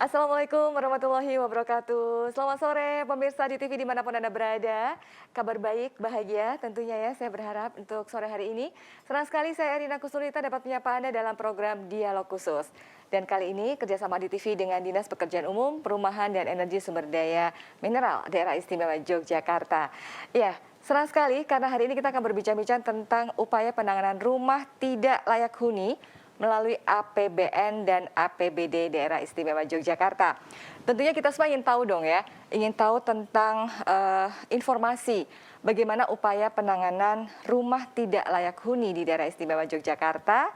Assalamualaikum warahmatullahi wabarakatuh. Selamat sore pemirsa di TV dimanapun Anda berada. Kabar baik, bahagia tentunya ya saya berharap untuk sore hari ini. Senang sekali saya Erina Kusulita dapat menyapa Anda dalam program Dialog Khusus. Dan kali ini kerjasama di TV dengan Dinas Pekerjaan Umum, Perumahan dan Energi Sumber Daya Mineral Daerah Istimewa Yogyakarta. Ya, senang sekali karena hari ini kita akan berbincang-bincang tentang upaya penanganan rumah tidak layak huni melalui APBN dan APBD Daerah Istimewa Yogyakarta. Tentunya kita semua ingin tahu dong ya, ingin tahu tentang informasi bagaimana upaya penanganan rumah tidak layak huni di Daerah Istimewa Yogyakarta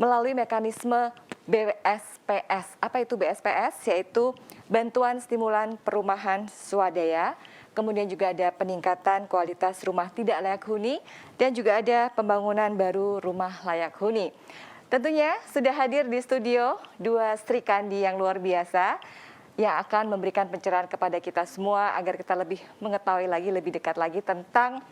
melalui mekanisme BSPS. Apa itu BSPS? Yaitu Bantuan Stimulan Perumahan Swadaya. Kemudian juga ada peningkatan kualitas rumah tidak layak huni dan juga ada pembangunan baru rumah layak huni. Tentunya sudah hadir di studio dua Sri Kandi yang luar biasa yang akan memberikan pencerahan kepada kita semua agar kita lebih mengetahui lagi, lebih dekat lagi tentang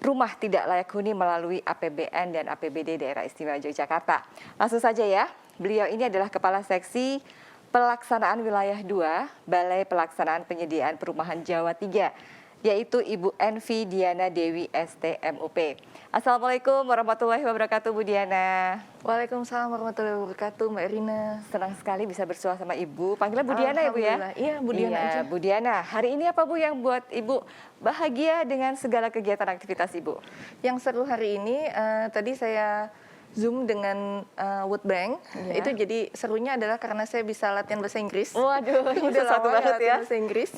rumah tidak layak huni melalui APBN dan APBD Daerah Istimewa Yogyakarta. Langsung saja ya, beliau ini adalah Kepala Seksi Pelaksanaan Wilayah 2 Balai Pelaksanaan Penyediaan Perumahan Jawa 3, yaitu Ibu Envi Diana Dewi STMUP. Assalamualaikum warahmatullahi wabarakatuh Bu Diana. Waalaikumsalam warahmatullahi wabarakatuh Mbak Erina. Senang sekali bisa bersua sama Ibu. Panggilan Bu Diana ya Bu ya? Iya Bu Diana aja. Bu Diana, hari ini apa Bu yang buat Ibu bahagia dengan segala kegiatan aktivitas Ibu? Yang seru hari ini tadi saya Zoom dengan World Bank. Iya. Itu jadi serunya adalah karena saya bisa latihan bahasa Inggris. Waduh, ini Udah sesuatu lama banget latihan ya. bahasa Inggris.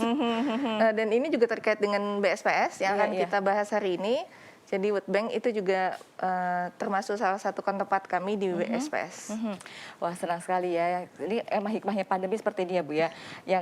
Dan ini juga terkait dengan BSPS yang akan kita bahas hari ini. Jadi World Bank itu juga termasuk salah satu tempat kami di BSPS. Wah, senang sekali ya. Ini emang hikmahnya pandemi seperti ini ya Bu ya, yang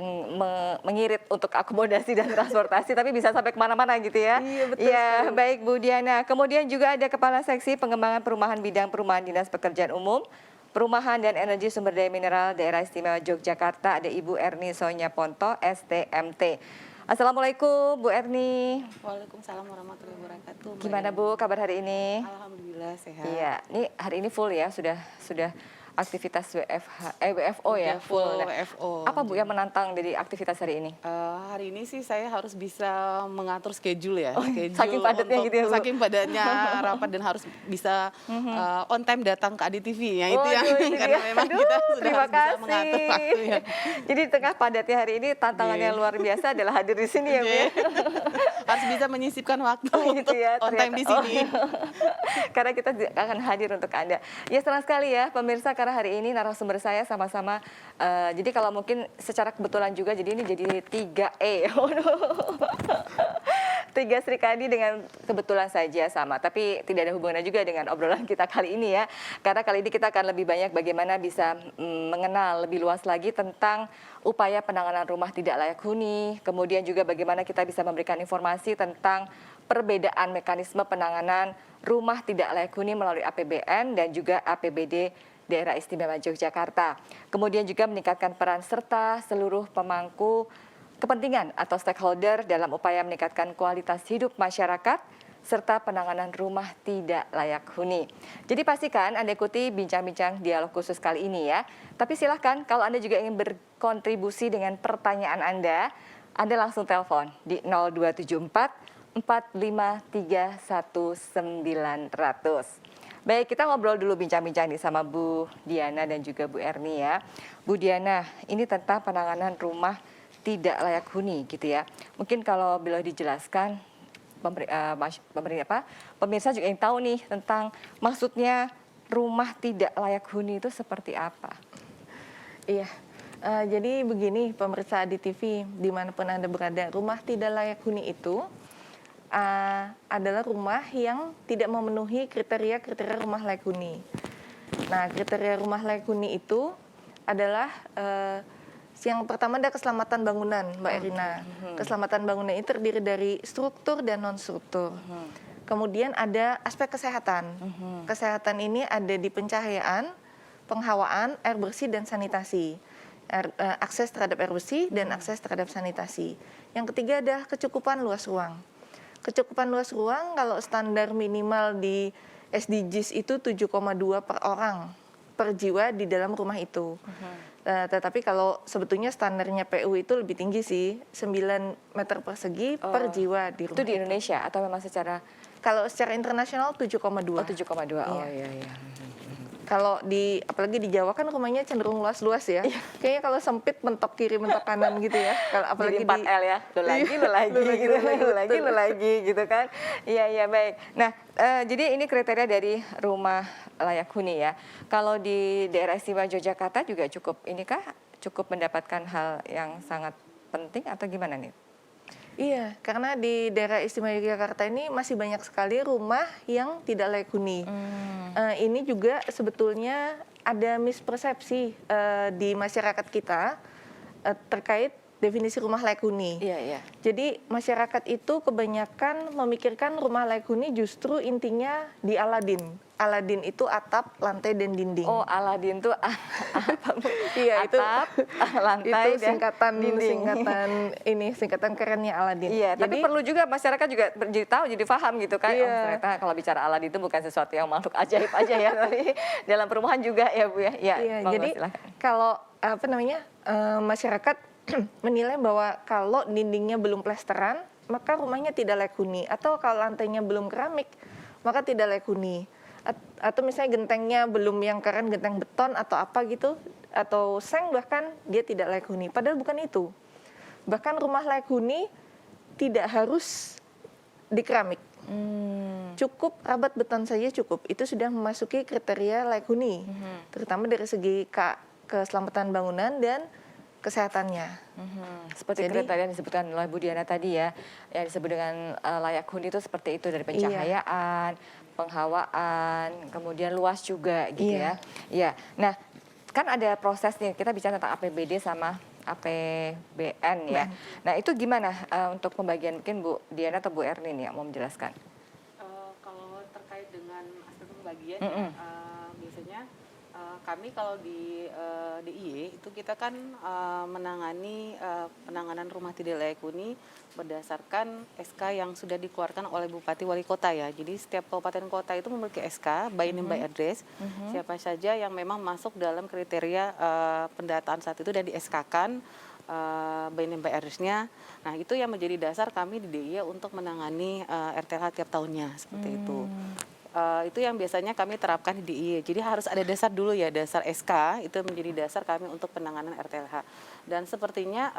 mengirit untuk akomodasi dan transportasi, tapi bisa sampai kemana-mana gitu ya. Iya, betul Ya, sekali. baik Bu Diana. Kemudian juga ada Kepala Seksi Pengembangan Perumahan Bidang Perumahan Dinas Pekerjaan Umum, Perumahan dan Energi Sumber Daya Mineral Daerah Istimewa Yogyakarta, ada Ibu Erni Sonya Ponto, STMT. Assalamualaikum Bu Erni. Waalaikumsalam warahmatullahi wabarakatuh. Gimana Bu kabar hari ini? Alhamdulillah sehat. Iya, ini hari ini full ya, sudah aktivitas WFO ya, Udah full. full Nah, WFO. apa Bu yang menantang dari aktivitas hari ini? Hari ini sih saya harus bisa mengatur schedule ya. Schedule saking padatnya gitu ya, Bu? Saking padatnya rapat dan harus bisa on time datang ke ADTV ya. Itu yang Waduh, itu karena dia. memang Aduh, kita sudah terima harus bisa kasih. mengatur waktunya. Jadi di tengah padatnya hari ini tantangannya Iya. luar biasa adalah hadir di sini ya Bu ya. Harus bisa menyisipkan waktu Oh, gitu untuk ya, on time di ternyata. sini. Karena kita akan hadir untuk Anda. Ya, senang sekali ya pemirsa karena hari ini narasumber saya sama-sama. Jadi kalau mungkin secara kebetulan juga, jadi ini jadi 3E. Tiga Sri Kandi dengan kebetulan saja sama, tapi tidak ada hubungannya juga dengan obrolan kita kali ini ya. Karena kali ini kita akan lebih banyak bagaimana bisa mengenal lebih luas lagi tentang upaya penanganan rumah tidak layak huni, kemudian juga bagaimana kita bisa memberikan informasi tentang perbedaan mekanisme penanganan rumah tidak layak huni melalui APBN dan juga APBD Daerah Istimewa Yogyakarta. Kemudian juga meningkatkan peran serta seluruh pemangku kepentingan atau stakeholder dalam upaya meningkatkan kualitas hidup masyarakat serta penanganan rumah tidak layak huni. Jadi pastikan Anda ikuti bincang-bincang dialog khusus kali ini ya. Tapi silahkan kalau Anda juga ingin berkontribusi dengan pertanyaan Anda langsung telepon di 0274 4531900. Baik, kita ngobrol dulu bincang-bincang nih sama Bu Diana dan juga Bu Erni ya. Bu Diana, ini tentang penanganan rumah tidak layak huni gitu ya. Mungkin kalau boleh dijelaskan, pemirsa juga ingin tahu nih tentang maksudnya rumah tidak layak huni itu seperti apa? Iya. Jadi begini pemirsa di TV dimanapun Anda berada, rumah tidak layak huni itu adalah rumah yang tidak memenuhi kriteria rumah layak huni. Nah, kriteria rumah layak huni itu adalah yang pertama ada keselamatan bangunan, Mbak Erina. Keselamatan bangunan ini terdiri dari struktur dan non-struktur. Kemudian ada aspek kesehatan. Kesehatan ini ada di pencahayaan, penghawaan, air bersih, dan sanitasi. Akses terhadap air bersih dan akses terhadap sanitasi. Yang ketiga adalah kecukupan luas ruang. Kecukupan luas ruang kalau standar minimal di SDGs itu 7,2 per orang per jiwa di dalam rumah itu. Tetapi kalau sebetulnya standarnya PU itu lebih tinggi sih, 9 meter persegi per jiwa di rumah. Itu di Indonesia atau memang secara Kalau secara internasional 7,2. 7,2? Oh Iya. iya. Kalau apalagi di Jawa kan rumahnya cenderung luas-luas ya. Kayaknya kalau sempit mentok kiri mentok kanan gitu ya. Kalau apalagi Jadi 4L ya, lu lagi gitu kan. Iya baik. Nah, jadi ini kriteria dari rumah layak huni ya. Kalau di daerah istimewa Yogyakarta juga cukup mendapatkan hal yang sangat penting atau gimana nih? Iya, karena di daerah istimewa Yogyakarta ini masih banyak sekali rumah yang tidak layak huni. Ini juga sebetulnya ada mispersepsi di masyarakat kita terkait definisi rumah layak huni. Iya. Jadi masyarakat itu kebanyakan memikirkan rumah layak huni justru intinya di Aladin. Aladin itu atap, lantai, dan dinding. Oh, Aladin tuh apa? Iya, atap, lantai, itu dan dinding. singkatan kerennya Aladin. Iya, tapi perlu juga masyarakat juga jadi tahu, jadi paham gitu kan. Iya. Oh, ternyata kalau bicara Aladin itu bukan sesuatu yang makhluk ajaib aja ya, tapi dalam perumahan juga ya Bu ya. Iya, jadi kalau masyarakat menilai bahwa kalau dindingnya belum plesteran, maka rumahnya tidak layak huni. Atau kalau lantainya belum keramik, maka tidak layak huni. Atau misalnya gentengnya belum yang keren, genteng beton atau apa gitu, atau seng bahkan dia tidak layak huni. Padahal bukan itu. Bahkan rumah layak huni tidak harus di keramik. Cukup rabat beton saja cukup. Itu sudah memasuki kriteria layak huni. Terutama dari segi keselamatan bangunan dan kesehatannya. Seperti kriteria yang disebutkan oleh Bu Diana tadi ya, yang disebut dengan layak huni itu seperti itu, dari pencahayaan, penghawaan, kemudian luas juga gitu ya. Iya. Nah, kan ada proses nih, kita bicara tentang APBD sama APBN ya. Nah, itu gimana untuk pembagian, mungkin Bu Diana atau Bu Erlin ya mau menjelaskan? Kalau terkait dengan aspek pembagian, biasanya kami kalau di DIY itu kita kan menangani penanganan rumah tidak layak huni berdasarkan SK yang sudah dikeluarkan oleh Bupati Wali Kota ya. Jadi setiap kabupaten kota itu memiliki SK by name by address. Siapa saja yang memang masuk dalam kriteria pendataan saat itu dan di SK-kan by name by address-nya. Nah, itu yang menjadi dasar kami di DIY untuk menangani RTLH tiap tahunnya seperti itu. Itu yang biasanya kami terapkan di DIY. Jadi harus ada dasar dulu ya, dasar SK itu menjadi dasar kami untuk penanganan RTLH. Dan sepertinya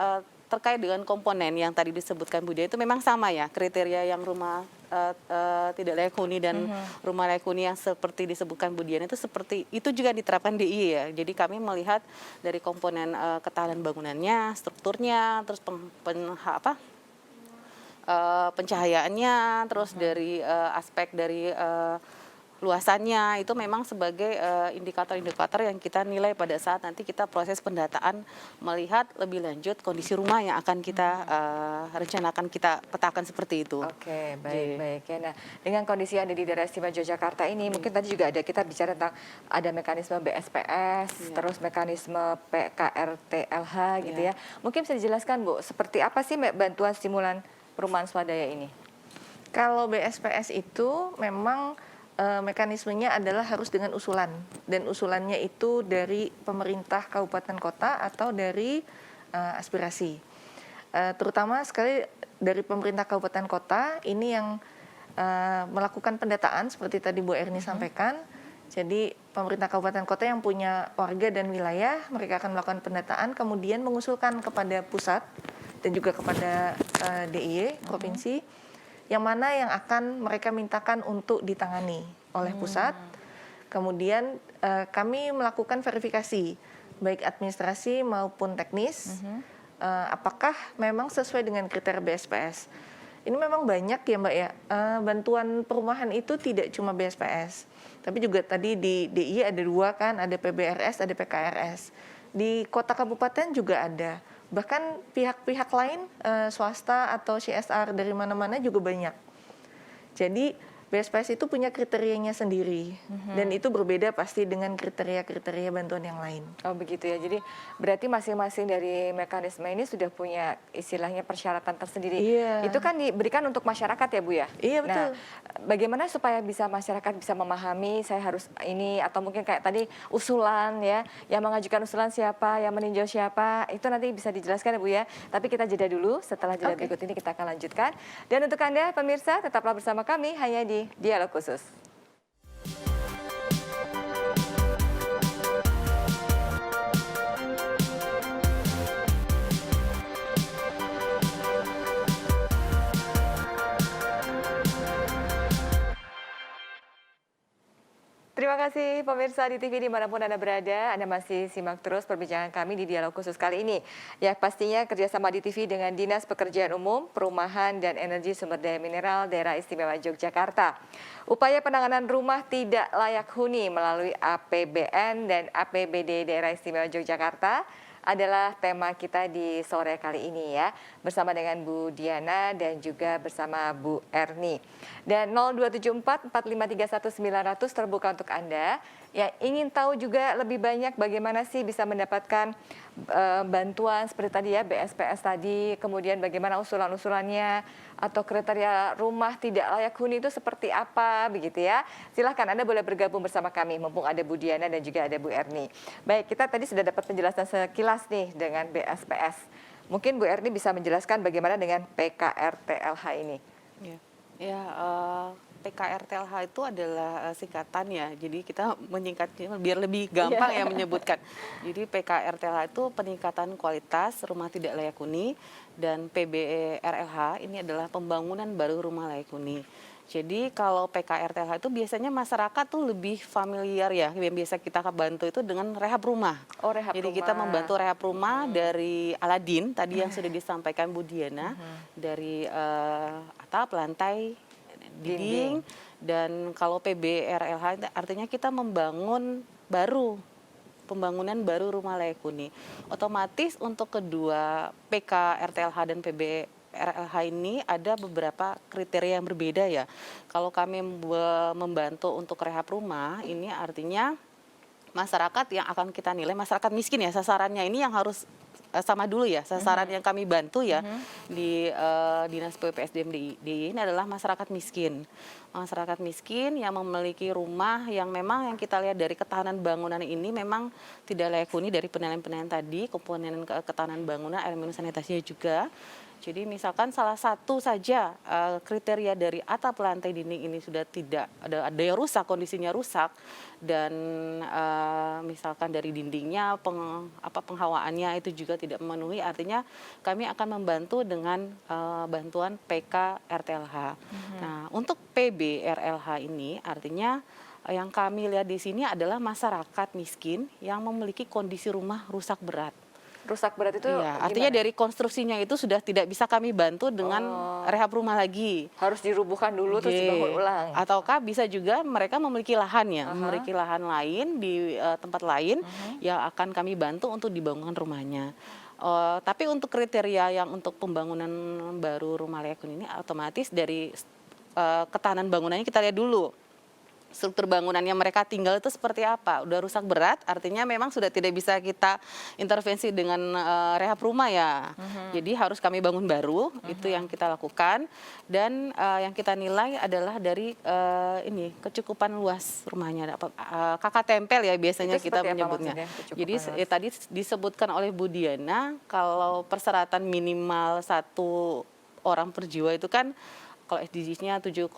terkait dengan komponen yang tadi disebutkan Bu Dia itu memang sama ya, kriteria yang rumah tidak layak huni dan rumah layak huni yang seperti disebutkan Bu Dian itu seperti itu juga diterapkan di DIY ya. Jadi kami melihat dari komponen ketahanan bangunannya, strukturnya, terus pencahayaannya, terus dari aspek dari luasannya itu memang sebagai indikator-indikator yang kita nilai pada saat nanti kita proses pendataan, melihat lebih lanjut kondisi rumah yang akan kita rencanakan, kita petakan seperti itu. Oke, baik. Ya, nah, dengan kondisi yang ada di daerah istimewa Yogyakarta ini, mungkin tadi juga ada kita bicara tentang ada mekanisme BSPS, terus mekanisme PKRTLH gitu ya. Mungkin bisa dijelaskan Bu, seperti apa sih bantuan stimulan perumahan swadaya ini? Kalau BSPS itu memang mekanismenya adalah harus dengan usulan, dan usulannya itu dari pemerintah kabupaten kota atau dari aspirasi. Terutama sekali dari pemerintah kabupaten kota ini yang melakukan pendataan seperti tadi Bu Erni sampaikan. Jadi pemerintah kabupaten kota yang punya warga dan wilayah, mereka akan melakukan pendataan, kemudian mengusulkan kepada pusat dan juga kepada DIY provinsi, yang mana yang akan mereka mintakan untuk ditangani oleh pusat. Kemudian kami melakukan verifikasi, baik administrasi maupun teknis, apakah memang sesuai dengan kriteria BSPS. Ini memang banyak ya Mbak ya, bantuan perumahan itu tidak cuma BSPS, tapi juga tadi di DIY ada 2 kan, ada PBRS, ada PKRS. Di kota kabupaten juga ada. Bahkan pihak-pihak lain, swasta atau CSR dari mana-mana juga banyak. Jadi BSPS itu punya kriterianya sendiri dan itu berbeda pasti dengan kriteria-kriteria bantuan yang lain. Oh begitu ya, jadi berarti masing-masing dari mekanisme ini sudah punya istilahnya persyaratan tersendiri. Iya. Itu kan diberikan untuk masyarakat ya Bu ya? Iya, betul. Nah, bagaimana supaya bisa masyarakat bisa memahami saya harus ini, atau mungkin kayak tadi usulan ya, yang mengajukan usulan siapa, yang meninjau siapa, itu nanti bisa dijelaskan ya Bu ya. Tapi kita jeda dulu, setelah jeda berikut ini kita akan lanjutkan. Dan untuk Anda pemirsa, tetaplah bersama kami hanya di Dialog Khusus. Terima kasih pemirsa di TV dimanapun Anda berada, Anda masih simak terus perbincangan kami di Dialog Khusus kali ini. Ya pastinya kerjasama di TV dengan Dinas Pekerjaan Umum, Perumahan dan Energi Sumber Daya Mineral Daerah Istimewa Yogyakarta. Upaya penanganan rumah tidak layak huni melalui APBN dan APBD Daerah Istimewa Yogyakarta adalah tema kita di sore kali ini ya, bersama dengan Bu Diana dan juga bersama Bu Erni. Dan 0274 4531 900 terbuka untuk Anda yang ingin tahu juga lebih banyak bagaimana sih bisa mendapatkan bantuan seperti tadi ya, BSPS tadi, kemudian bagaimana usulan-usulannya atau kriteria rumah tidak layak huni itu seperti apa begitu ya. Silahkan Anda boleh bergabung bersama kami mumpung ada Bu Diana dan juga ada Bu Erni. Baik, kita tadi sudah dapat penjelasan sekilas nih dengan BSPS. Mungkin Bu Erni bisa menjelaskan bagaimana dengan PKRTLH ini. Ya, PKRTLH itu adalah singkatan ya, jadi kita menyingkatnya biar lebih gampang ya menyebutkan. Jadi PKRTLH itu peningkatan kualitas rumah tidak layak huni, dan PBRLH ini adalah pembangunan baru rumah layak huni. Jadi kalau PKRTLH itu biasanya masyarakat tuh lebih familiar ya, yang biasa kita bantu itu dengan rehab rumah. Oh, rehab Jadi rumah. kita membantu rehab rumah dari Aladin, tadi yang sudah disampaikan Bu Diana, dari atap, lantai, dinding. Dan kalau PBRLH artinya kita membangun baru, pembangunan baru rumah layak huni. Otomatis untuk kedua PKRTLH dan PBRLH ini ada beberapa kriteria yang berbeda ya. Kalau kami membantu untuk rehab rumah, ini artinya masyarakat yang akan kita nilai, masyarakat miskin ya, sasarannya ini yang harus sama dulu ya, sasaran yang kami bantu ya di Dinas PUPSDM DIY ini adalah masyarakat miskin. Masyarakat miskin yang memiliki rumah yang memang yang kita lihat dari ketahanan bangunan ini memang tidak layak huni dari penilaian-penilaian tadi, komponen ketahanan bangunan, elemen sanitasinya juga. Jadi misalkan salah satu saja kriteria dari atap, lantai, dinding ini sudah tidak ada yang rusak, kondisinya rusak, dan misalkan dari dindingnya, penghawaannya itu juga tidak memenuhi, artinya kami akan membantu dengan bantuan PKRTLH. Nah, untuk PBRLH ini artinya yang kami lihat di sini adalah masyarakat miskin yang memiliki kondisi rumah rusak berat. Rusak berat itu Iya, artinya gimana? dari konstruksinya itu sudah tidak bisa kami bantu dengan rehab rumah lagi. Harus dirubuhkan dulu terus dibangun ulang. Ataukah bisa juga mereka memiliki lahan ya, memiliki lahan lain di tempat lain yang akan kami bantu untuk dibangun rumahnya. Tapi untuk kriteria yang untuk pembangunan baru rumah layak huni ini otomatis dari ketahanan bangunannya kita lihat dulu. Struktur bangunannya mereka tinggal itu seperti apa, udah rusak berat, artinya memang sudah tidak bisa kita intervensi dengan rehab rumah ya. Jadi harus kami bangun baru, itu yang kita lakukan. Dan yang kita nilai adalah dari ini kecukupan luas rumahnya, kakak tempel ya biasanya Itu kita seperti apa menyebutnya. maksudnya, Jadi kecukupan luas? tadi disebutkan oleh Bu Diana, kalau persyaratan minimal 1 orang per jiwa itu kan kalau SDGs-nya 7,2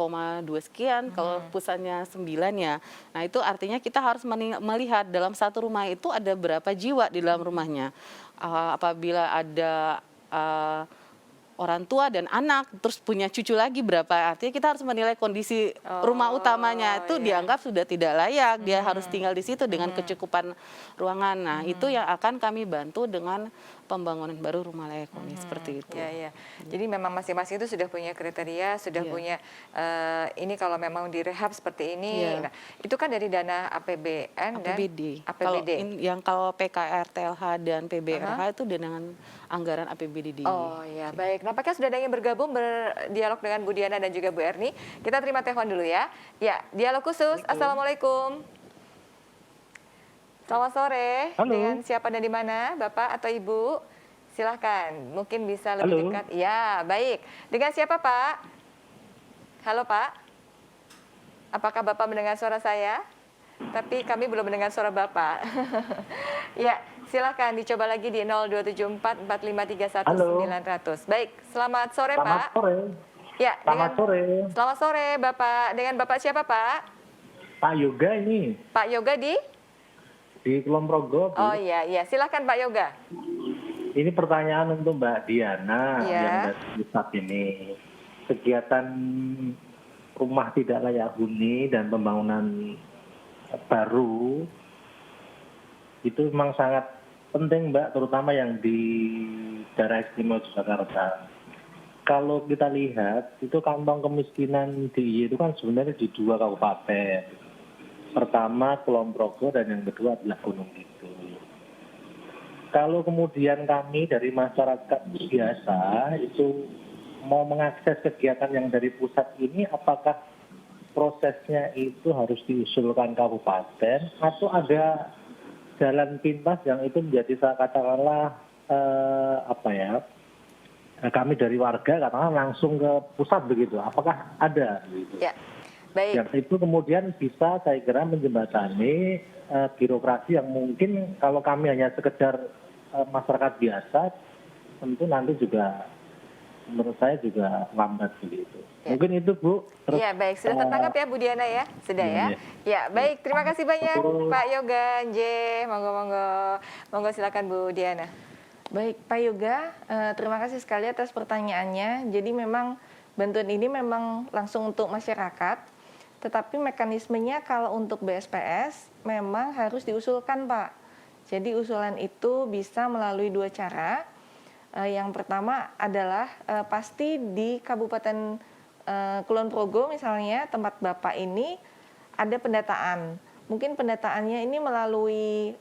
sekian, kalau pusatnya 9 ya. Nah itu artinya kita harus melihat dalam satu rumah itu ada berapa jiwa di dalam rumahnya. Apabila ada orang tua dan anak, terus punya cucu lagi berapa, artinya kita harus menilai kondisi rumah utamanya itu dianggap sudah tidak layak, dia harus tinggal di situ dengan kecukupan ruangan. Nah itu yang akan kami bantu dengan pembangunan baru rumah layak huni seperti itu. Ya, ya. Jadi memang masing-masing itu sudah punya kriteria, sudah punya ini kalau memang direhab seperti ini. Iya. Nah, itu kan dari dana APBN dan APBD. APBD. Kalau PKRTLH dan PBRH itu dengan anggaran APBD. Oh ya, baik. Nampaknya sudah ada yang bergabung berdialog dengan Bu Diana dan juga Bu Erni. Kita terima telepon dulu ya. Ya, dialog khusus. Assalamualaikum. Selamat sore. Halo. Dengan siapa dan di mana, Bapak atau Ibu? Silahkan, mungkin bisa lebih Halo. dekat. Ya, baik. Dengan siapa, Pak? Halo, Pak. Apakah Bapak mendengar suara saya? Tapi kami belum mendengar suara Bapak. Ya, silakan dicoba lagi di 0274 4531 900. Baik, selamat sore, Selamat Pak. sore. Ya, Selamat sore. Selamat sore, Bapak. Dengan Bapak siapa, Pak? Pak Yoga ini Pak Yoga di? di Kulon Progo. Bu. Oh iya, iya. Silakan Pak Yoga. Ini pertanyaan untuk Mbak Diana Iya. yang dari pusat ini. Kegiatan rumah tidak layak huni dan pembangunan baru itu memang sangat penting, Mbak, terutama yang di daerah istimewa Yogyakarta. Kalau kita lihat, itu kantong kemiskinan di itu kan sebenarnya di 2 kabupaten. Pertama Kulon Progo dan yang kedua adalah Gunung Kidul. Kalau kemudian kami dari masyarakat biasa itu mau mengakses kegiatan yang dari pusat ini, apakah prosesnya itu harus diusulkan kabupaten atau ada jalan pintas yang itu menjadi katakanlah kami dari warga katakanlah langsung ke pusat begitu, apakah ada gitu. Ya. Baik. Yang itu kemudian bisa saya kira menjembatani birokrasi yang mungkin kalau kami hanya sekedar masyarakat biasa, tentu nanti juga menurut saya juga lambat begitu. Ya. Mungkin itu, Bu. Terus, Iya, baik. Sudah tertangkap ya Bu Diana ya? Sudah ya? Iya, Ya, baik. Terima kasih banyak Betul. Pak Yoga, Nje. Monggo-monggo. Monggo silakan Bu Diana. Baik, Pak Yoga, terima kasih sekali atas pertanyaannya. Jadi memang bantuan ini memang langsung untuk masyarakat, tetapi mekanismenya kalau untuk BSPS memang harus diusulkan, Pak. Jadi usulan itu bisa melalui 2 cara. Yang pertama adalah pasti di Kabupaten Kulon Progo misalnya tempat Bapak ini ada pendataan. Mungkin pendataannya ini melalui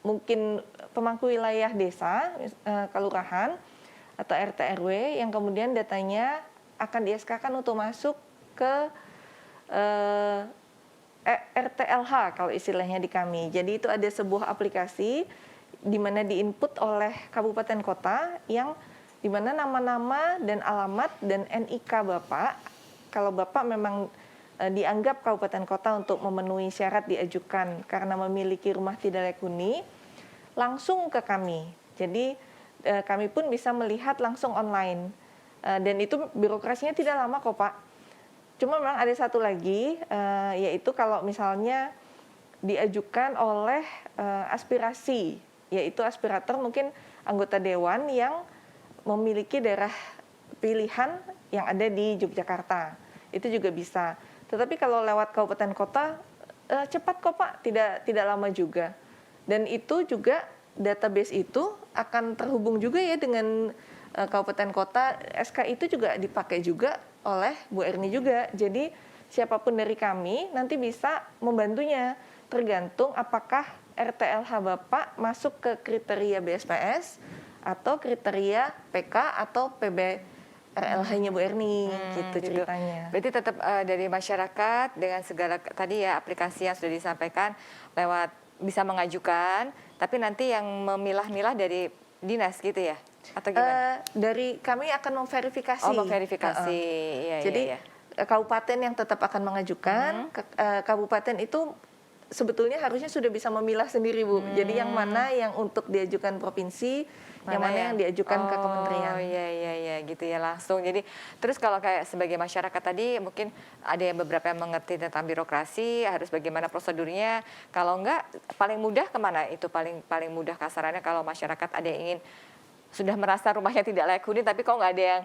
mungkin pemangku wilayah desa, kelurahan atau RT RW yang kemudian datanya akan di-SK-kan untuk masuk ke RTLH kalau istilahnya di kami. Jadi itu ada sebuah aplikasi di mana diinput oleh kabupaten kota yang di mana nama-nama dan alamat dan NIK Bapak, kalau Bapak memang dianggap kabupaten kota untuk memenuhi syarat diajukan karena memiliki rumah tidak layak huni, langsung ke kami. Jadi kami pun bisa melihat langsung online. Dan itu birokrasinya tidak lama kok, Pak. Cuma memang ada satu lagi, yaitu kalau misalnya diajukan oleh aspirasi, yaitu aspirator mungkin anggota dewan yang memiliki daerah pilihan yang ada di Yogyakarta. Itu juga bisa. Tetapi kalau lewat kabupaten kota, cepat kok Pak, tidak lama juga. Dan itu juga database itu akan terhubung juga ya dengan kabupaten kota. SK itu juga dipakai juga oleh Bu Erni juga. Jadi siapapun dari kami nanti bisa membantunya. Tergantung apakah RTLH Bapak masuk ke kriteria BSPS atau kriteria PK atau PBRLH-nya Bu Erni, gitu ceritanya. Berarti tetap dari masyarakat dengan segala tadi ya aplikasi yang sudah disampaikan lewat bisa mengajukan, tapi nanti yang memilah-milah dari dinas gitu ya? Atau gimana? Dari kami akan memverifikasi. Oh, memverifikasi. Iya, Jadi iya. kabupaten yang tetap akan mengajukan, kabupaten itu sebetulnya harusnya sudah bisa memilah sendiri Bu. Jadi yang mana yang untuk diajukan provinsi, yang mana yang diajukan ke kementerian. Oh iya gitu ya langsung. Jadi terus kalau kayak sebagai masyarakat tadi mungkin ada yang beberapa yang mengerti tentang birokrasi, harus bagaimana prosedurnya. Kalau enggak paling mudah kemana? Itu paling mudah kasarannya kalau masyarakat ada yang ingin sudah merasa rumahnya tidak layak huni tapi kok nggak ada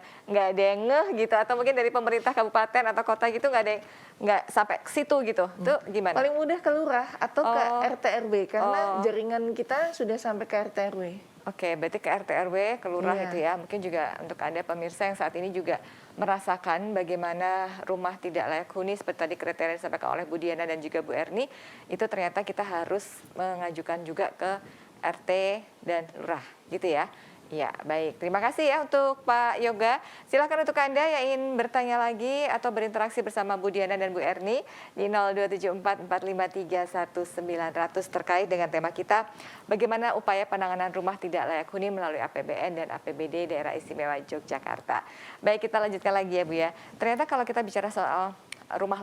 yang ngeh gitu, atau mungkin dari pemerintah kabupaten atau kota gitu nggak sampai ke situ gitu. Itu gimana? Paling mudah ke lurah atau ke RT RW karena jaringan kita sudah sampai ke RT RW. Oke, berarti ke RT RW, ke lurah Iya. itu ya. Mungkin juga untuk Anda pemirsa yang saat ini juga merasakan bagaimana rumah tidak layak huni seperti tadi kriteria yang disampaikan oleh Bu Diana dan juga Bu Erni, itu ternyata kita harus mengajukan juga ke RT dan lurah, gitu ya. Ya, baik. Terima kasih ya untuk Pak Yoga. Silakan untuk Anda yang ingin bertanya lagi atau berinteraksi bersama Bu Diana dan Bu Erni di 02744531900 terkait dengan tema kita, bagaimana upaya penanganan rumah tidak layak huni melalui APBN dan APBD Daerah Istimewa Yogyakarta. Baik, kita lanjutkan lagi ya Bu ya. Ternyata kalau kita bicara soal rumah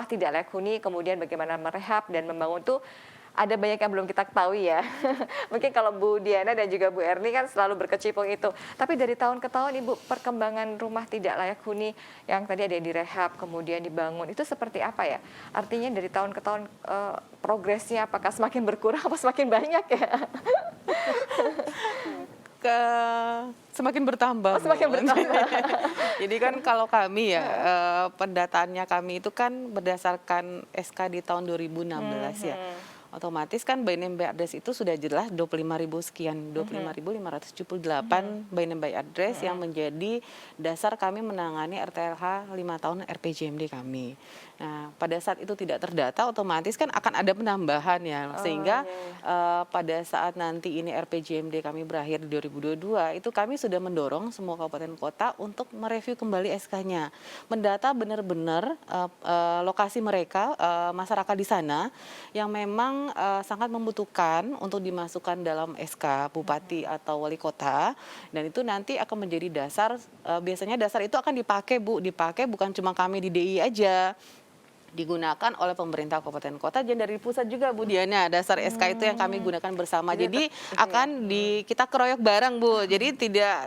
tidak layak huni, kemudian bagaimana merehab dan membangun tuh ada banyak yang belum kita ketahui ya. Mungkin kalau Bu Diana dan juga Bu Erni kan selalu berkecimpung itu. Tapi dari tahun ke tahun Ibu, perkembangan rumah tidak layak huni yang tadi ada yang direhab kemudian dibangun itu seperti apa ya? Artinya dari tahun ke tahun progresnya apakah semakin berkurang atau semakin banyak ya? Semakin bertambah. Oh, semakin Bu. bertambah. Jadi kan kalau kami ya, pendataannya kami itu kan berdasarkan SK di tahun 2016 ya. Otomatis kan by name by address itu sudah jelas 25.000 sekian, 25.578 by name by address yang menjadi dasar kami menangani RTLH 5 tahun RPJMD kami. Nah, pada saat itu tidak terdata, otomatis kan akan ada penambahan ya, sehingga pada saat nanti ini RPJMD kami berakhir di 2022, itu kami sudah mendorong semua kabupaten kota untuk mereview kembali SK-nya, mendata benar-benar lokasi mereka, masyarakat di sana yang memang sangat membutuhkan untuk dimasukkan dalam SK Bupati atau Wali Kota, dan itu nanti akan menjadi dasar, biasanya dasar itu akan dipakai Bu, dipakai bukan cuma kami di DI aja, digunakan oleh pemerintah kabupaten kota dan dari pusat juga Bu Diana, dasar SK itu yang kami gunakan bersama. Jadi akan kita keroyok bareng Bu. Jadi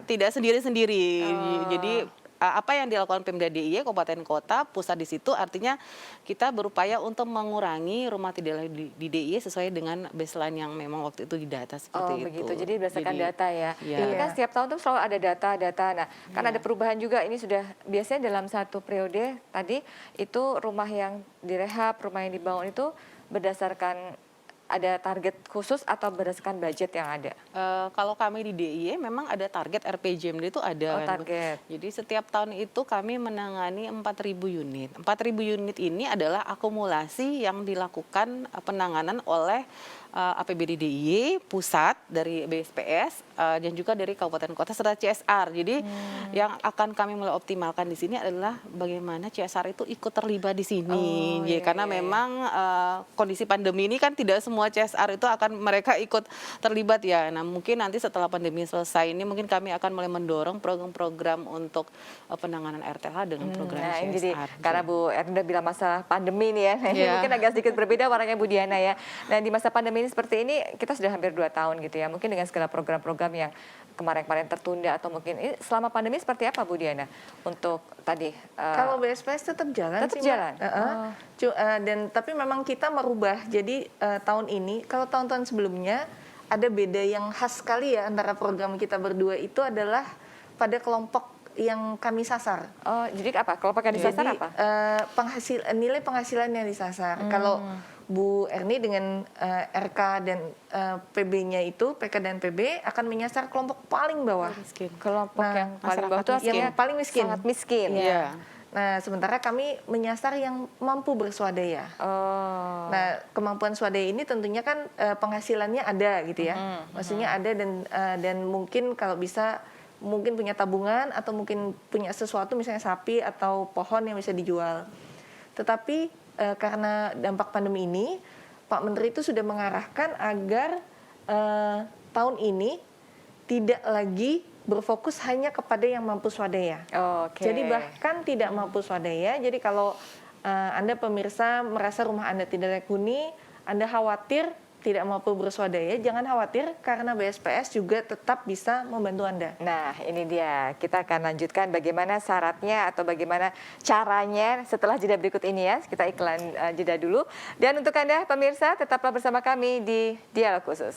tidak sendiri-sendiri. Jadi apa yang dilakukan Pemda DIY kabupaten kota pusat di situ, artinya kita berupaya untuk mengurangi rumah tidak layak di DIY sesuai dengan baseline yang memang waktu itu didata seperti itu. Begitu. Jadi berdasarkan data ya. Iya. Tapi kan setiap tahun tuh selalu ada data-data. Nah, kan ada perubahan juga. Ini sudah biasanya dalam satu periode tadi itu rumah yang direhab, rumah yang dibangun itu berdasarkan ada target khusus atau berdasarkan budget yang ada? Kalau kami di DIY memang ada target RPJMD itu ada. Oh, kan, Bu. target. Jadi setiap tahun itu kami menangani 4.000 unit. 4.000 unit ini adalah akumulasi yang dilakukan penanganan oleh APBD DIY pusat dari BSPS dan juga dari kabupaten kota serta CSR. Jadi yang akan kami mulai optimalkan di sini adalah bagaimana CSR itu ikut terlibat di sini. Karena memang kondisi pandemi ini kan tidak semua CSR itu akan mereka ikut terlibat ya. Nah, mungkin nanti setelah pandemi selesai ini mungkin kami akan mulai mendorong program-program untuk penanganan RTH dengan program CSR. Jadi karena Bu Ernda bilang masa pandemi nih ya, ini mungkin agak sedikit berbeda warnanya Bu Diana ya. Nah, di masa pandemi ini seperti ini kita sudah hampir 2 tahun gitu ya. Mungkin dengan segala program-program yang kemarin-kemarin tertunda atau mungkin ini selama pandemi seperti apa Bu Diana untuk tadi? Kalau BSPS tetap jalan Tetap sih, Mbak. jalan? Dan tapi memang kita merubah. Jadi tahun ini kalau tahun-tahun sebelumnya ada beda yang khas sekali ya antara program kita berdua itu adalah pada kelompok yang kami sasar. Oh, jadi apa? Kelompok yang disasar Jadi, apa? nilai penghasilan yang disasar. Kalau Bu Erni dengan RK dan PB-nya itu, PK dan PB akan menyasar kelompok paling bawah. Miskin. Kelompok yang paling bawah itu masyarakat artinya yang paling miskin. sangat miskin. Iya. Nah, sementara kami menyasar yang mampu berswadaya. Oh. Nah, kemampuan swadaya ini tentunya kan penghasilannya ada gitu ya. Maksudnya ada dan mungkin kalau bisa mungkin punya tabungan atau mungkin punya sesuatu misalnya sapi atau pohon yang bisa dijual. Tetapi karena dampak pandemi ini, Pak Menteri itu sudah mengarahkan agar tahun ini tidak lagi berfokus hanya kepada yang mampu swadaya. Oke. Jadi bahkan tidak mampu swadaya. Jadi kalau Anda pemirsa merasa rumah Anda tidak layak huni, Anda khawatir tidak mampu berswadaya, jangan khawatir karena BSPS juga tetap bisa membantu Anda. Nah, ini dia. Kita akan lanjutkan bagaimana syaratnya atau bagaimana caranya setelah jeda berikut ini ya. Kita iklan jeda dulu. Dan untuk Anda pemirsa, tetaplah bersama kami di Dialog Khusus.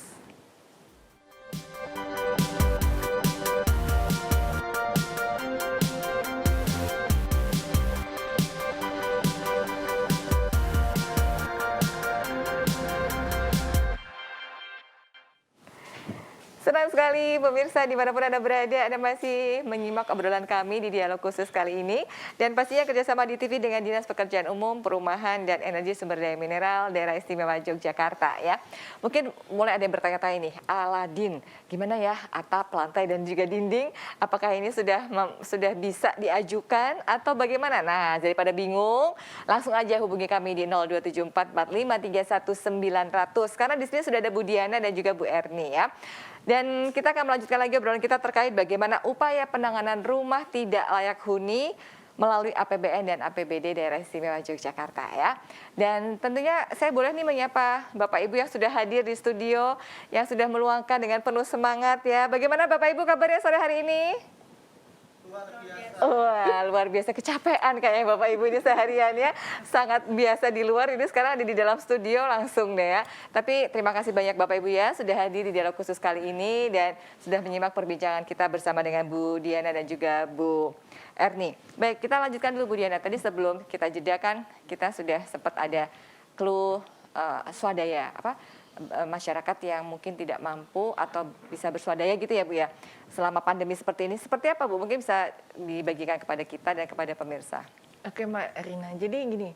sekali pemirsa dimanapun Anda berada, Anda masih menyimak obrolan kami di dialog khusus kali ini. Dan pastinya kerjasama di TV dengan Dinas Pekerjaan Umum, Perumahan, dan Energi Sumber Daya Mineral Daerah Istimewa Yogyakarta ya. Mungkin mulai ada yang bertanya-tanya nih, Aladin, gimana ya atap, lantai, dan juga dinding? Apakah ini sudah bisa diajukan atau bagaimana? Nah, daripada bingung, langsung aja hubungi kami di 02744531900 karena di sini sudah ada Bu Diana dan juga Bu Erni ya. Dan kita akan melanjutkan lagi obrolan kita terkait bagaimana upaya penanganan rumah tidak layak huni melalui APBN dan APBD Daerah Istimewa Yogyakarta ya. Dan tentunya saya boleh nih menyapa Bapak Ibu yang sudah hadir di studio, yang sudah meluangkan dengan penuh semangat ya. Bagaimana Bapak Ibu kabarnya sore hari ini? Wah, luar biasa, kecapean kayaknya Bapak Ibu ini seharian ya. Sangat biasa di luar, ini sekarang ada di dalam studio langsung deh ya. Tapi terima kasih banyak Bapak Ibu ya sudah hadir di dialog khusus kali ini dan sudah menyimak perbincangan kita bersama dengan Bu Diana dan juga Bu Erni. Baik, kita lanjutkan dulu Bu Diana. Tadi sebelum kita jeda kan kita sudah sempat ada clue swadaya masyarakat yang mungkin tidak mampu atau bisa berswadaya gitu ya Bu ya. Selama pandemi seperti ini, seperti apa Bu? Mungkin bisa dibagikan kepada kita dan kepada pemirsa. Oke Mbak Erina, jadi gini,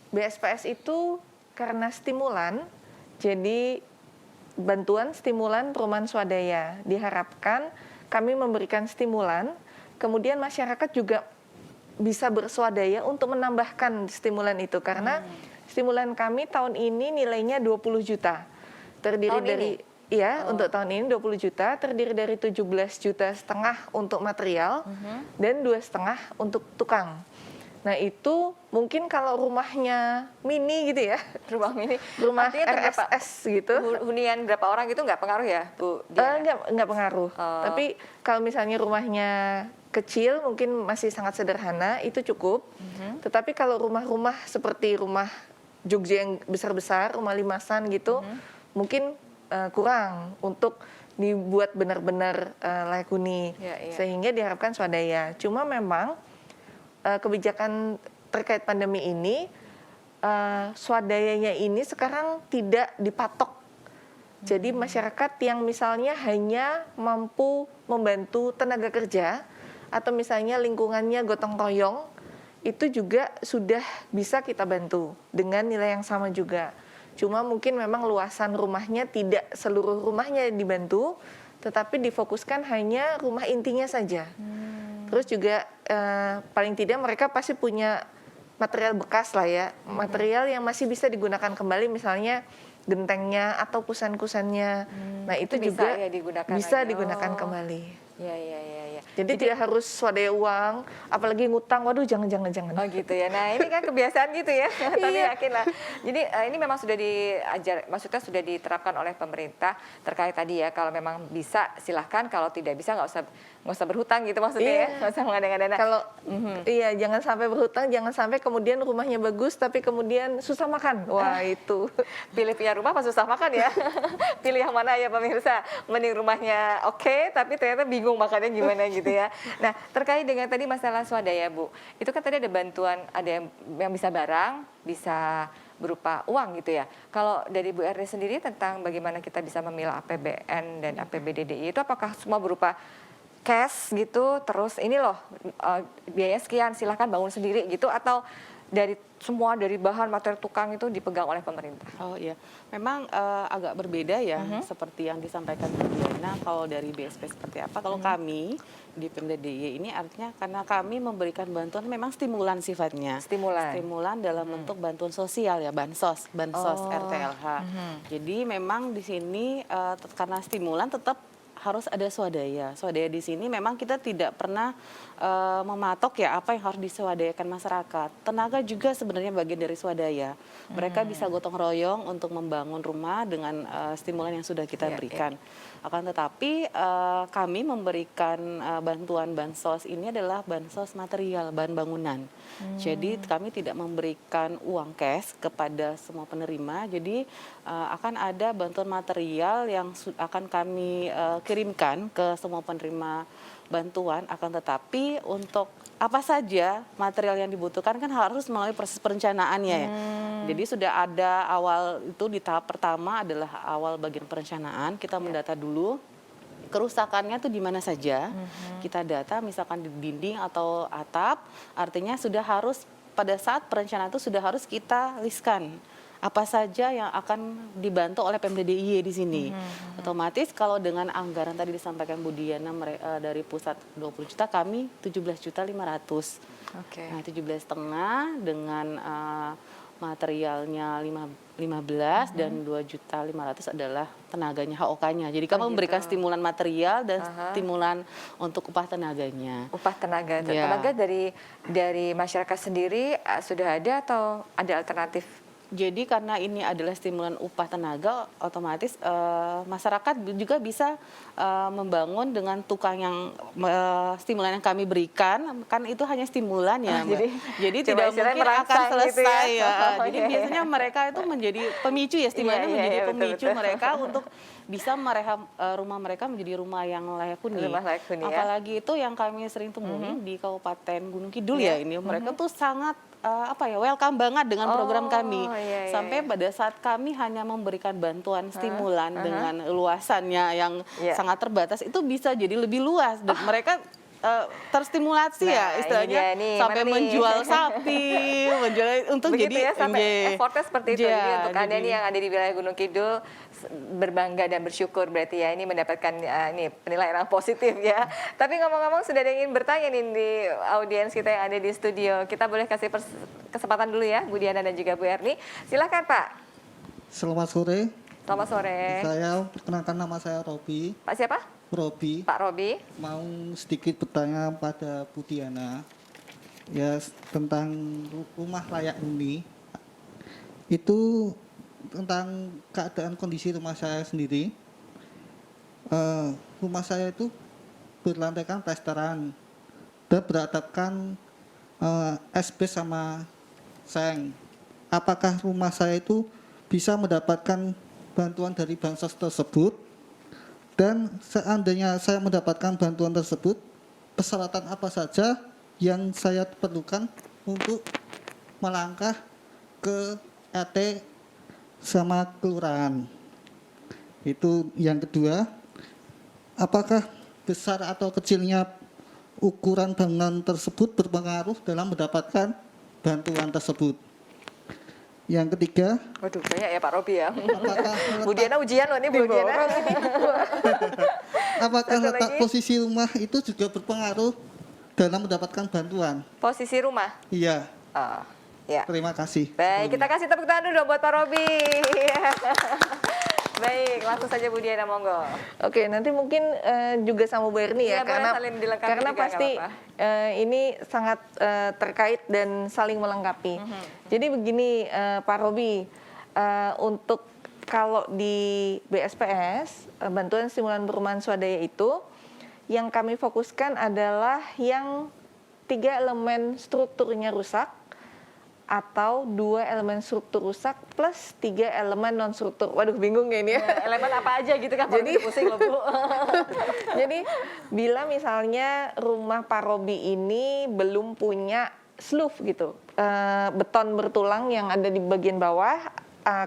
BSPS itu karena stimulan, jadi bantuan stimulan perumahan swadaya. Diharapkan kami memberikan stimulan, kemudian masyarakat juga bisa berswadaya untuk menambahkan stimulan itu karena stimulan kami tahun ini nilainya 20 juta. Terdiri Tahun dari ini? untuk tahun ini 20 juta, terdiri dari 17,5 juta untuk material dan 2,5 untuk tukang. Nah, itu mungkin kalau rumahnya mini gitu ya. Rumah mini. Rumah Artinya RSS gitu. Hunian berapa orang gitu nggak pengaruh ya Bu Diana? Enggak pengaruh. Tapi kalau misalnya rumahnya kecil mungkin masih sangat sederhana itu cukup. Tetapi kalau rumah-rumah seperti rumah Jogja yang besar-besar, rumah limasan gitu, mungkin kurang untuk dibuat benar-benar layak huni. Sehingga diharapkan swadaya. Cuma memang kebijakan terkait pandemi ini swadayanya ini sekarang tidak dipatok. Jadi masyarakat yang misalnya hanya mampu membantu tenaga kerja atau misalnya lingkungannya gotong royong, itu juga sudah bisa kita bantu dengan nilai yang sama juga. Cuma mungkin memang luasan rumahnya tidak seluruh rumahnya dibantu, tetapi difokuskan hanya rumah intinya saja. Terus juga paling tidak mereka pasti punya material bekas lah ya, material yang masih bisa digunakan kembali misalnya gentengnya atau kusen-kusennya. Nah itu juga ya digunakan bisa lagi. digunakan kembali. Ya. Jadi tidak harus swadaya uang, apalagi ngutang. Waduh, jangan. Oh gitu ya. Nah ini kan kebiasaan gitu ya. Tapi yakin lah. Jadi ini memang sudah maksudnya sudah diterapkan oleh pemerintah terkait tadi ya. Kalau memang bisa silahkan, kalau tidak bisa nggak usah berhutang gitu maksudnya ya. Nggak usah mengada-ngada. Kalau jangan sampai berhutang, jangan sampai kemudian rumahnya bagus tapi kemudian susah makan. Wah itu. Pilih punya rumah apa susah makan ya. Pilih yang mana ya pemirsa. Mending rumahnya oke, tapi ternyata bingung makannya gimana gitu ya. Nah, terkait dengan tadi masalah swadaya, Bu. Itu kan tadi ada bantuan, ada yang bisa barang, bisa berupa uang gitu ya. Kalau dari Bu Erni sendiri tentang bagaimana kita bisa memilah APBN dan APBD-DI itu apakah semua berupa cash gitu, terus ini loh biaya sekian silahkan bangun sendiri gitu, atau dari bahan materi tukang itu dipegang oleh pemerintah? Oh iya, memang agak berbeda ya, seperti yang disampaikan Bu Diana. Kalau dari BSP seperti apa? Kalau kami di Pemda DIY ini artinya karena kami memberikan bantuan memang stimulan sifatnya. Stimulan dalam bentuk bantuan sosial ya, bansos RTLH. Jadi memang di sini karena stimulan tetap harus ada swadaya. Swadaya di sini memang kita tidak pernah mematok ya apa yang harus diswadayakan masyarakat. Tenaga juga sebenarnya bagian dari swadaya. Mereka bisa gotong royong untuk membangun rumah dengan stimulan yang sudah kita berikan. Akan tetapi kami memberikan bantuan bansos ini adalah bansos material, bahan bangunan. Jadi kami tidak memberikan uang cash kepada semua penerima. Jadi akan ada bantuan material yang akan kami kirimkan ke semua penerima bantuan, akan tetapi untuk apa saja material yang dibutuhkan kan harus melalui proses perencanaannya ya. Jadi sudah ada awal itu di tahap pertama adalah awal bagian perencanaan, kita mendata dulu kerusakannya tuh di mana saja. Kita data misalkan di dinding atau atap, artinya sudah harus pada saat perencanaan itu sudah harus kita listkan apa saja yang akan dibantu oleh Pemda DIY di sini. Otomatis kalau dengan anggaran tadi disampaikan Bu Diana dari pusat 20 juta, kami 17.500.000. Oke. Nah, 17,5 dengan materialnya 15 dan 2.500.000 adalah tenaganya HOK-nya. Jadi kami memberikan stimulan material dan stimulan untuk upah tenaganya. Upah tenaga. Ya. Tenaga dari masyarakat sendiri sudah ada atau ada alternatif? Jadi karena ini adalah stimulan upah tenaga, otomatis masyarakat juga bisa membangun dengan tukang yang stimulan yang kami berikan, kan itu hanya stimulan ya, Mbak. Jadi cuma tidak istilahnya mungkin akan merangsang gitu selesai ya. ya. Oh, Jadi iya. biasanya mereka itu menjadi pemicu ya, stimulannya Iya, menjadi iya, pemicu betul. mereka untuk bisa merehab rumah mereka menjadi rumah yang layak huni. Rumah layak huni, ya. Apalagi itu yang kami sering temui di Kabupaten Gunung Kidul ya ini, mereka tuh sangat welcome banget dengan program kami. Iya, iya, Sampai iya. pada saat kami hanya memberikan bantuan stimulan dengan luasannya yang sangat terbatas, itu bisa jadi lebih luas dan mereka terstimulasi Nah, ya ini istilahnya dia nih, sampai mana nih? menjual sapi, menjual untuk Begitu jadi ya, sampai nggih. effortnya seperti itu. Iya, Jadi untuk Anda jadi- nih yang ada di wilayah Gunung Kidul berbangga dan bersyukur berarti ya ini mendapatkan ini penilaian yang positif ya. Tapi ngomong-ngomong sudah ada yang ingin bertanya nih di audiens kita yang ada di studio. Kita boleh kasih kesempatan dulu ya Bu Diana dan juga Bu Erni. Silakan Pak. Selamat sore, Selamat sore. saya perkenalkan nama saya Robi. Pak siapa? Robi, Pak Robi. mau sedikit bertanya pada Bu Diana ya tentang rumah layak huni. Itu tentang keadaan kondisi rumah saya sendiri. Rumah saya itu berlantaikan plesteran dan beratapkan asbes sama seng. Apakah rumah saya itu bisa mendapatkan bantuan dari bansos tersebut? Dan seandainya saya mendapatkan bantuan tersebut, persyaratan apa saja yang saya perlukan untuk melangkah ke RT sama kelurahan? Itu yang kedua. Apakah besar atau kecilnya ukuran bangunan tersebut berpengaruh dalam mendapatkan bantuan tersebut? Yang ketiga, Waduh, banyak ya Pak Robi ya. apakah Bu Diana ujian loh ini Bu Diana. apakah Satu letak lagi. posisi rumah itu juga berpengaruh dalam mendapatkan bantuan? Posisi rumah. Iya, Oh, ya. terima kasih. Baik, kita kasih tepuk tangan dulu dong buat Pak Robi. Baik, langsung saja Bu Diana monggo. Oke, nanti mungkin juga sama Bu Erni Iya, ya, boleh saling dilengkapi karena juga, pasti nggak apa-apa. ini sangat terkait dan saling melengkapi. Jadi begini Pak Robi, untuk kalau di BSPS bantuan stimulan perumahan swadaya itu yang kami fokuskan adalah yang 3 elemen strukturnya rusak atau 2 elemen struktur rusak plus 3 elemen non struktur. Waduh, bingung ya ini ya. Elemen apa aja gitu kan? Jadi pusing loh Bu. Jadi bila misalnya rumah Pak Robi ini belum punya sloof gitu, beton bertulang yang ada di bagian bawah,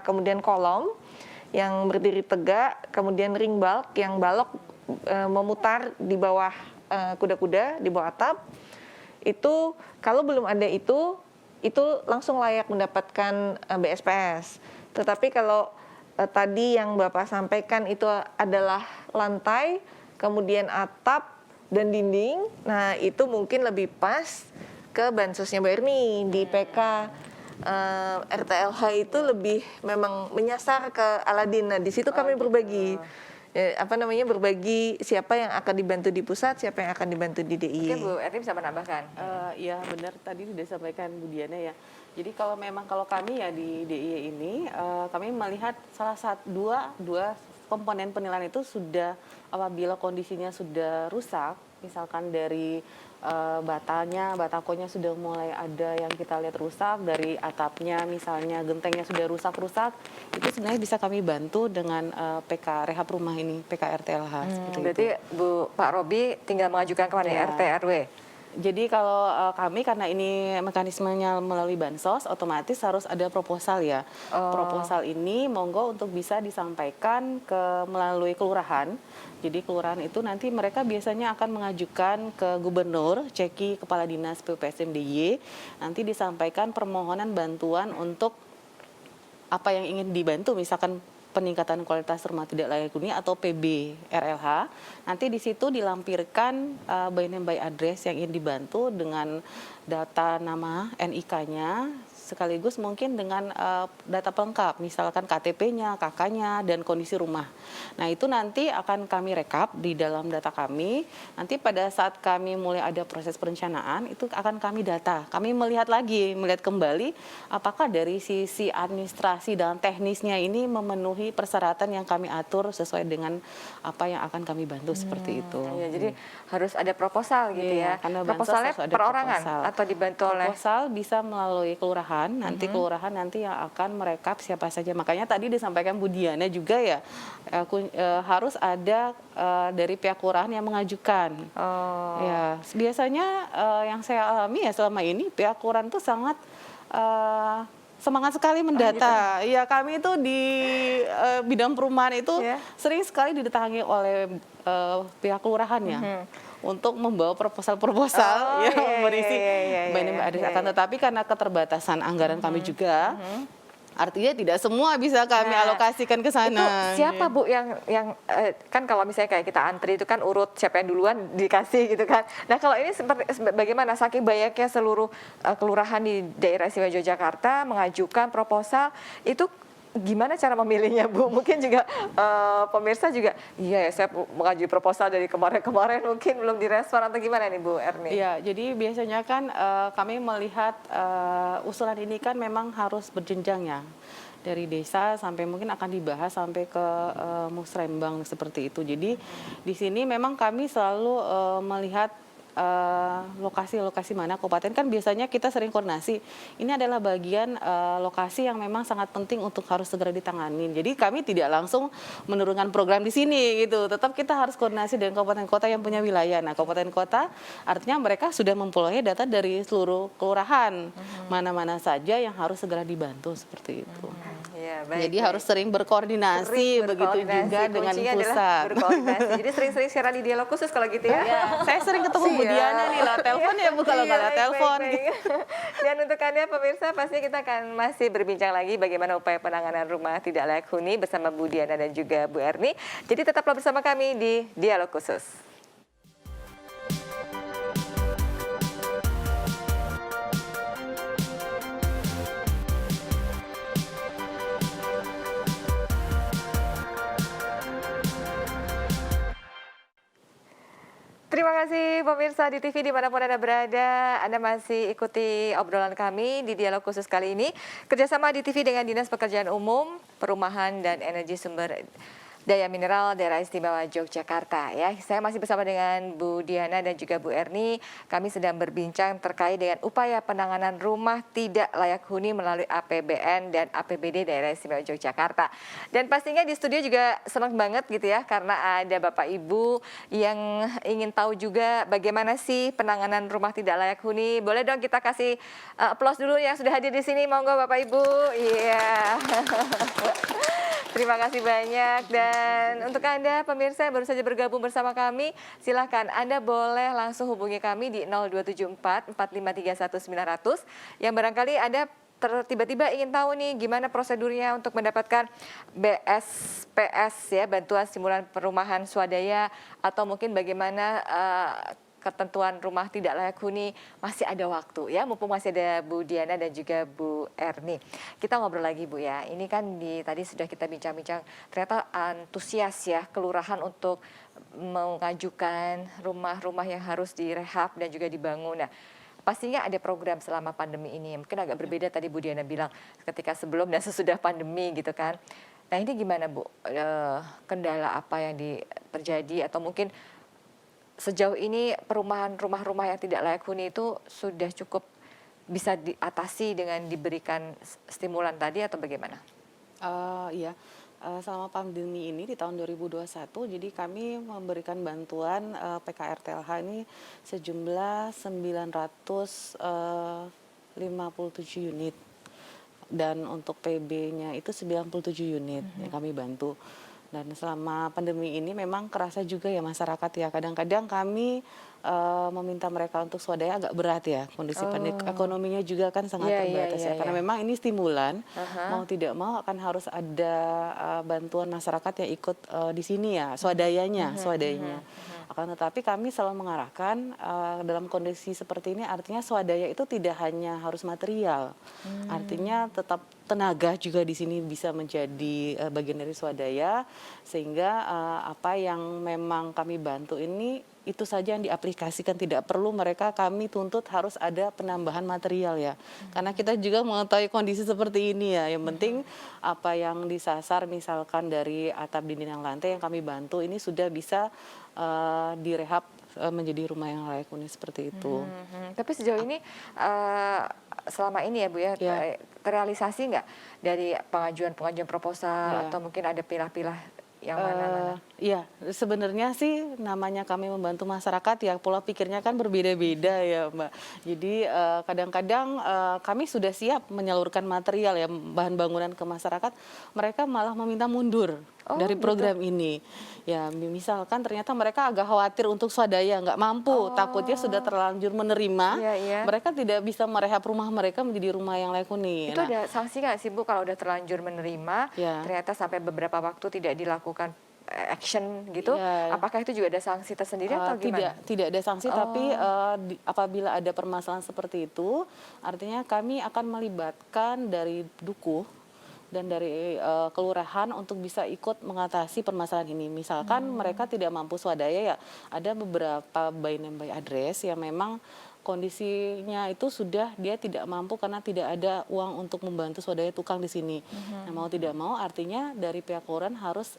kemudian kolom yang berdiri tegak, kemudian ring balk yang balok memutar di bawah kuda-kuda, di bawah atap, itu kalau belum ada itu langsung layak mendapatkan BSPS. Tetapi kalau tadi yang Bapak sampaikan itu adalah lantai, kemudian atap dan dinding, nah itu mungkin lebih pas ke bansosnya Mbak Erni di PK. RTLH itu lebih memang menyasar ke Aladin. Nah di situ kami berbagi. Berbagi siapa yang akan dibantu di pusat, siapa yang akan dibantu di DIY. Oke Bu Erni bisa menambahkan. Ya benar tadi sudah disampaikan Bu Diana ya. Jadi kalau kami ya di DIY ini kami melihat salah satu dua komponen penilaian itu sudah apabila kondisinya sudah rusak, misalkan dari batakonya sudah mulai ada yang kita lihat rusak, dari atapnya misalnya gentengnya sudah rusak-rusak, itu sebenarnya bisa kami bantu dengan PK rehab rumah ini, PK RTLH seperti Berarti itu. Pak Robi tinggal mengajukan kemana ya, Ya. RT RW? Jadi kalau kami karena ini mekanismenya melalui bansos, otomatis harus ada proposal ya. Proposal ini monggo untuk bisa disampaikan melalui kelurahan. Jadi kelurahan itu nanti mereka biasanya akan mengajukan ke gubernur, ceki kepala dinas PUPSM DIY, nanti disampaikan permohonan bantuan untuk apa yang ingin dibantu, misalkan peningkatan kualitas rumah tidak layak huni atau PBRLH. Nanti di situ dilampirkan by name by address yang ingin dibantu dengan data nama NIK-nya, sekaligus mungkin dengan data pelengkap, misalkan KTP-nya, KK-nya, dan kondisi rumah. Nah itu nanti akan kami rekap di dalam data kami. Nanti pada saat kami mulai ada proses perencanaan, itu akan kami data. Kami melihat kembali apakah dari sisi administrasi dan teknisnya ini memenuhi persyaratan yang kami atur sesuai dengan apa yang akan kami bantu seperti itu. Ya, jadi harus ada proposal gitu Iya, ya. karena bansos Proposalnya harus ada perorangan proposal. atau dibantu oleh Proposal bisa melalui kelurahan, nanti kelurahan nanti yang akan merekap siapa saja. Makanya tadi disampaikan Bu Diana juga ya, harus ada dari pihak kelurahan yang mengajukan. Ya, biasanya yang saya alami ya selama ini pihak kelurahan itu sangat semangat sekali mendata. Ya kami itu di bidang perumahan itu sering sekali didatangi oleh pihak kelurahan ya. Untuk membawa proposal-proposal yang berisi by address. Akan tetapi karena keterbatasan anggaran kami juga, artinya tidak semua bisa kami alokasikan ke sana. Itu siapa Bu yang kan kalau misalnya kayak kita antri itu kan urut siapa yang duluan dikasih gitu kan. Nah kalau ini seperti bagaimana, saking banyaknya seluruh kelurahan di daerah istimewa Yogyakarta mengajukan proposal, itu gimana cara memilihnya Bu? Mungkin juga pemirsa juga, iya ya saya mengajukan proposal dari kemarin-kemarin mungkin belum direspon atau gimana nih Bu Erni? Iya, jadi biasanya kan kami melihat usulan ini kan memang harus berjenjang ya. Dari desa sampai mungkin akan dibahas sampai ke musrembang seperti itu. Jadi di sini memang kami selalu melihat lokasi-lokasi mana kabupaten, kan biasanya kita sering koordinasi. Ini adalah bagian lokasi yang memang sangat penting untuk harus segera ditangani. Jadi kami tidak langsung menurunkan program di sini gitu. Tetap kita harus koordinasi dengan kabupaten kota yang punya wilayah. Nah, kabupaten kota artinya mereka sudah memperoleh data dari seluruh kelurahan. Mana-mana saja yang harus segera dibantu seperti itu. Ya, baik, jadi harus sering berkoordinasi, begitu juga dengan pusat. Berkoordinasi. Jadi sering-sering siaran di dialog khusus kalau gitu ya. Saya sering ketemu Bu Diana nih lah, telepon ya Bu kalau nggak ada telepon. Dan untuk Anda pemirsa, pasti kita akan masih berbincang lagi bagaimana upaya penanganan rumah tidak layak huni bersama Bu Diana dan juga Bu Erni. Jadi tetaplah bersama kami di Dialog Khusus. Terima kasih pemirsa di TV dimanapun Anda berada. Anda masih ikuti obrolan kami di Dialog Khusus kali ini. Kerjasama di TV dengan Dinas Pekerjaan Umum, Perumahan dan Energi Sumber Daya Mineral Daerah Istimewa Yogyakarta ya. Saya masih bersama dengan Bu Diana dan juga Bu Erni. Kami sedang berbincang terkait dengan upaya penanganan rumah tidak layak huni melalui APBN dan APBD Daerah Istimewa Yogyakarta. Dan pastinya di studio juga senang banget gitu ya, karena ada Bapak Ibu yang ingin tahu juga bagaimana sih penanganan rumah tidak layak huni. Boleh dong kita kasih aplaus dulu yang sudah hadir di sini, monggo Bapak Ibu. Iya. Terima kasih banyak. Dan untuk Anda pemirsa yang baru saja bergabung bersama kami, silahkan Anda boleh langsung hubungi kami di 0274 4531 900 yang barangkali Anda tiba-tiba ingin tahu nih gimana prosedurnya untuk mendapatkan BSPS ya, bantuan stimulan perumahan swadaya, atau mungkin bagaimana ketentuan rumah tidak layak huni. Masih ada waktu ya, mumpung masih ada Bu Diana dan juga Bu Erni. Kita ngobrol lagi Bu ya, ini kan tadi sudah kita bincang-bincang, ternyata antusias ya kelurahan untuk mengajukan rumah-rumah yang harus direhab dan juga dibangun. Nah, pastinya ada program selama pandemi ini, mungkin agak berbeda tadi Bu Diana bilang ketika sebelum dan sesudah pandemi gitu kan. Nah ini gimana Bu, kendala apa yang terjadi atau mungkin sejauh ini perumahan rumah-rumah yang tidak layak huni itu sudah cukup bisa diatasi dengan diberikan stimulan tadi atau bagaimana? Iya, selama pandemi ini di tahun 2021, jadi kami memberikan bantuan PKRTLH ini sejumlah 957 unit. Dan untuk PB-nya itu 97 unit yang kami bantu. Dan selama pandemi ini memang kerasa juga ya masyarakat ya. Kadang-kadang kami meminta mereka untuk swadaya agak berat ya. Kondisi ekonominya juga kan sangat terbatas ya. Karena memang ini stimulan, mau tidak mau akan harus ada bantuan masyarakat yang ikut di sini ya, swadayanya. Akan tetapi kami selalu mengarahkan dalam kondisi seperti ini artinya swadaya itu tidak hanya harus material. Artinya tetap tenaga juga di sini bisa menjadi bagian dari swadaya, sehingga apa yang memang kami bantu ini itu saja yang diaplikasikan, tidak perlu mereka kami tuntut harus ada penambahan material ya. Karena kita juga mengetahui kondisi seperti ini ya. Yang penting apa yang disasar misalkan dari atap dinding dan lantai yang kami bantu ini sudah bisa direhab menjadi rumah yang layak huni seperti itu. Tapi sejauh ini selama ini ya Bu ya, terrealisasi nggak dari pengajuan proposal atau mungkin ada pilah-pilah yang mana-mana? Iya, sebenarnya sih namanya kami membantu masyarakat ya pola pikirnya kan berbeda-beda ya Mbak. Jadi kadang-kadang kami sudah siap menyalurkan material ya bahan bangunan ke masyarakat, mereka malah meminta mundur dari program ini. Ya misalkan ternyata mereka agak khawatir untuk swadaya, nggak mampu, takutnya sudah terlanjur menerima, mereka tidak bisa merehab rumah mereka menjadi rumah yang layak huni. Itu ada sanksi nggak sih Bu kalau udah terlanjur menerima, ternyata sampai beberapa waktu tidak dilakukan action gitu, apakah itu juga ada sanksi tersendiri atau gimana? Tidak ada sanksi, tapi apabila ada permasalahan seperti itu, artinya kami akan melibatkan dari Dukuh dan dari kelurahan untuk bisa ikut mengatasi permasalahan ini. Misalkan mereka tidak mampu swadaya ya, ada beberapa by name by address yang memang kondisinya itu sudah dia tidak mampu karena tidak ada uang untuk membantu swadaya tukang di sini. Nah, mau tidak mau artinya dari pihak kelurahan harus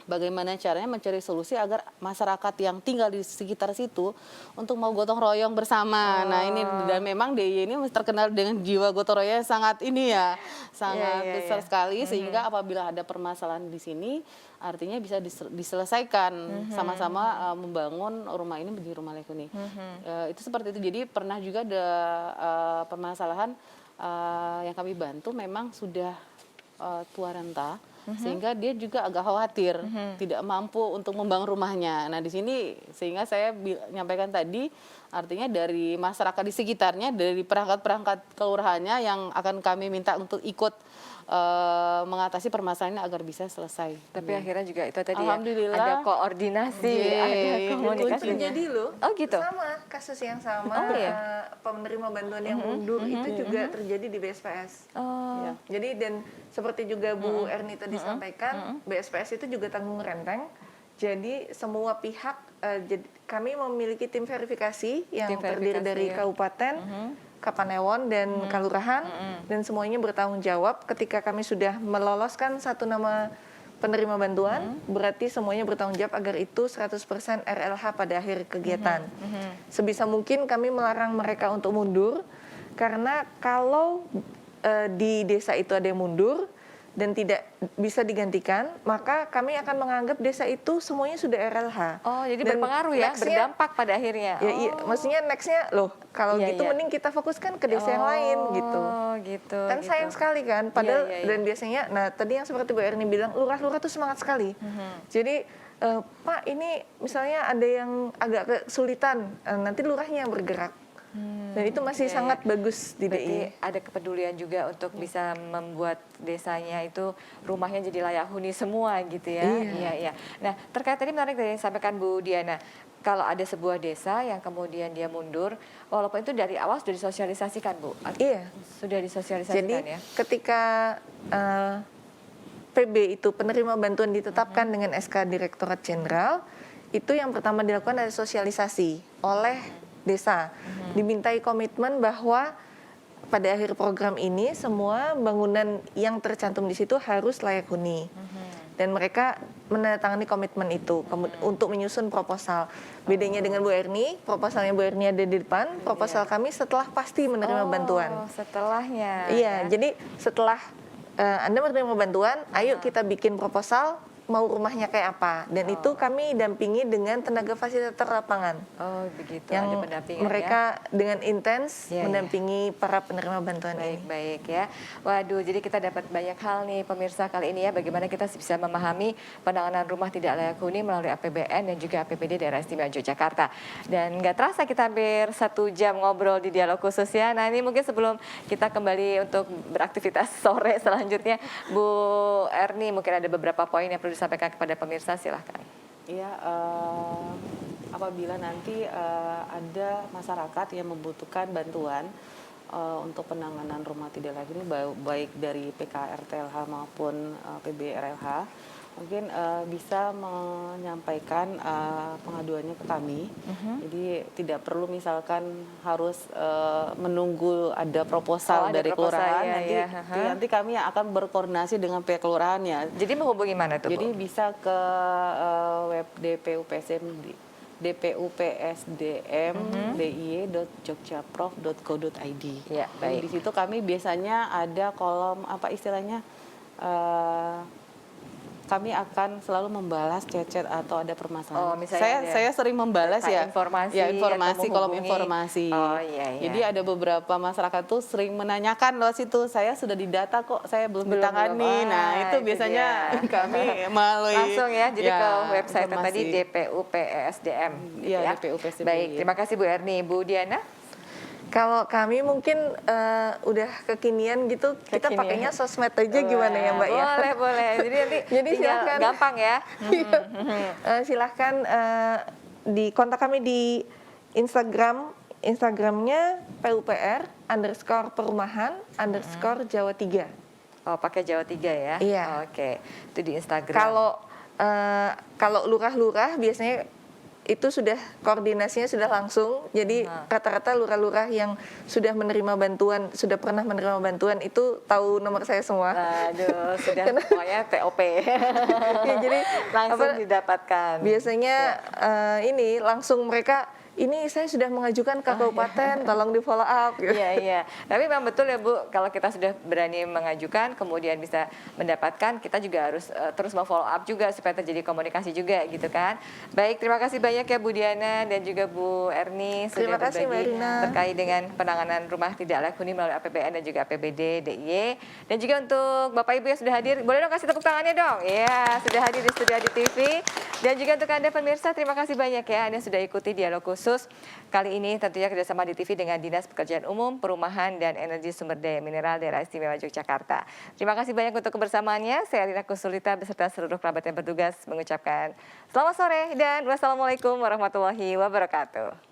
bagaimana caranya mencari solusi agar masyarakat yang tinggal di sekitar situ untuk mau gotong royong bersama. Nah ini dan memang DIY ini terkenal dengan jiwa gotong royong sangat ini ya, sangat besar sekali sehingga apabila ada permasalahan di sini artinya bisa diselesaikan sama-sama membangun rumah ini menjadi rumah layak huni. Itu seperti itu. Jadi pernah juga ada permasalahan yang kami bantu memang sudah tua renta. Sehingga dia juga agak khawatir tidak mampu untuk membangun rumahnya. Nah di sini sehingga saya nyampaikan tadi artinya dari masyarakat di sekitarnya, dari perangkat-perangkat kelurahannya yang akan kami minta untuk ikut mengatasi permasalahan ini agar bisa selesai. Tapi akhirnya juga itu tadi Alhamdulillah, ada koordinasi, ada komunikasi. Jadi loh, gitu? sama kasus yang sama, penerima bantuan yang mundur itu juga terjadi di BSPS. Jadi dan seperti juga Bu Erni tadi sampaikan, BSPS itu juga tanggung renteng. Jadi semua pihak, kami memiliki tim verifikasi yang terdiri dari kabupaten, Kapanewon dan Kelurahan, dan semuanya bertanggung jawab. Ketika kami sudah meloloskan satu nama penerima bantuan, berarti semuanya bertanggung jawab agar itu 100% RLH pada akhir kegiatan. Sebisa mungkin kami melarang mereka untuk mundur, karena kalau di desa itu ada yang mundur dan tidak bisa digantikan, maka kami akan menganggap desa itu semuanya sudah RLH. Oh, jadi dan berpengaruh ya, berdampak pada akhirnya. Ya, iya, maksudnya nextnya loh, kalau gitu mending kita fokuskan ke desa yang lain gitu. Gitu. Kan sayang sekali kan, padahal dan biasanya, nah tadi yang seperti Bu Erni bilang, lurah-lurah tuh semangat sekali. Jadi Pak ini misalnya ada yang agak kesulitan, nanti lurahnya yang bergerak. Dan itu masih sangat bagus di DIY. Ada kepedulian juga untuk bisa membuat desanya itu rumahnya jadi layak huni semua gitu ya. Iya. Nah terkait tadi menarik dari yang disampaikan Bu Diana, kalau ada sebuah desa yang kemudian dia mundur, walaupun itu dari awal sudah disosialisasikan Bu. Iya. Sudah disosialisasikan. Jadi ya. ketika PB itu penerima bantuan ditetapkan dengan SK Direktorat Jenderal, itu yang pertama dilakukan adalah sosialisasi oleh desa. Dimintai komitmen bahwa pada akhir program ini semua bangunan yang tercantum di situ harus layak huni. Dan mereka menandatangani komitmen itu untuk menyusun proposal. Bedanya dengan Bu Erni, proposalnya Bu Erni ada di depan, proposal kami setelah pasti menerima bantuan. Oh, setelahnya. Iya, ya. jadi setelah Anda menerima bantuan, ayo kita bikin proposal mau rumahnya kayak apa. Dan itu kami dampingi dengan tenaga fasilitator lapangan. Oh, begitu. Yang ada pendampingan mereka dengan intens Iya, iya. mendampingi para penerima bantuan ini. Baik-baik ya. Waduh, jadi kita dapat banyak hal nih pemirsa kali ini ya, bagaimana kita bisa memahami penanganan rumah tidak layak huni melalui APBN dan juga APBD Daerah Istimewa Yogyakarta. Dan nggak terasa kita hampir 1 jam ngobrol di dialog khusus ya. Nah ini mungkin sebelum kita kembali untuk beraktivitas sore selanjutnya, Bu Erni mungkin ada beberapa poin yang perlu disampaikan kepada pemirsa, silahkan. Iya, apabila nanti ada masyarakat yang membutuhkan bantuan untuk penanganan rumah tidak layak huni, baik dari PKRTLH maupun PBRLH, mungkin bisa menyampaikan pengaduannya ke kami. Jadi tidak perlu misalkan harus menunggu ada proposal ada dari proposal, kelurahan. ya, Nanti, ya. nanti kami akan berkoordinasi dengan pihak kelurahannya. Jadi menghubungi mana tuh, Jadi Bu? bisa ke web DPUPSM DPUPSDM diy.jogjaprof.go.id. Ya, Jadi baik. di situ kami biasanya ada kolom apa istilahnya, kami akan selalu membalas chat-chat atau ada permasalahan. Oh, misalnya ada saya sering membalas data ya. informasi Ya, informasi, atau kolom menghubungi. informasi. Oh, iya, iya. Jadi ada beberapa masyarakat tuh sering menanyakan loh situ, saya sudah didata kok, saya belum ditangani. belum. Nah, Wah, itu itu biasanya dia. kami melalui Langsung ya, jadi ya, ke website yang tadi informasi. DPUPSDM. gitu Iya, ya. DPUPSDM. Baik, terima kasih Bu Erni. Bu Diana? Kalau kami mungkin udah kekinian gitu, kita Kekinian. pakainya sosmed aja gimana ya Mbak ya? Boleh, boleh. Jadi nanti Jadi tinggal silakan. gampang ya. Silahkan di kontak kami di Instagramnya PUPR_perumahan_Jawa 3. Oh, pakai Jawa 3 ya? Iya. Oke, itu di Instagram. Kalau lurah-lurah biasanya itu sudah koordinasinya sudah langsung. Jadi rata-rata lurah-lurah yang sudah menerima bantuan, sudah pernah menerima bantuan itu tahu nomor saya semua. Aduh, sudah pokoknya TOP. Ya, jadi Langsung didapatkan. biasanya ini langsung mereka, ini saya sudah mengajukan ke kabupaten, tolong di follow up. Gitu. Iya, iya. Tapi memang betul ya Bu, kalau kita sudah berani mengajukan, kemudian bisa mendapatkan, kita juga harus terus memfollow up juga supaya terjadi komunikasi juga gitu kan. Baik, terima kasih banyak ya Bu Diana dan juga Bu Erni sudah Terima kasih, Mbak berbagi Rina. terkait dengan penanganan rumah tidak layak huni melalui APBN dan juga APBD DIY. Dan juga untuk Bapak Ibu yang sudah hadir, boleh dong kasih tepuk tangannya dong. Iya, sudah hadir di Studio Adi TV. Dan juga untuk Anda pemirsa, terima kasih banyak ya Anda sudah ikuti dialog khusus. Kali ini tentunya kerjasama di TV dengan Dinas Pekerjaan Umum, Perumahan dan Energi Sumber Daya Mineral Daerah Istimewa Yogyakarta. Terima kasih banyak untuk kebersamaannya. Saya Rina Kusulita beserta seluruh kerabat yang bertugas mengucapkan selamat sore dan wassalamualaikum warahmatullahi wabarakatuh.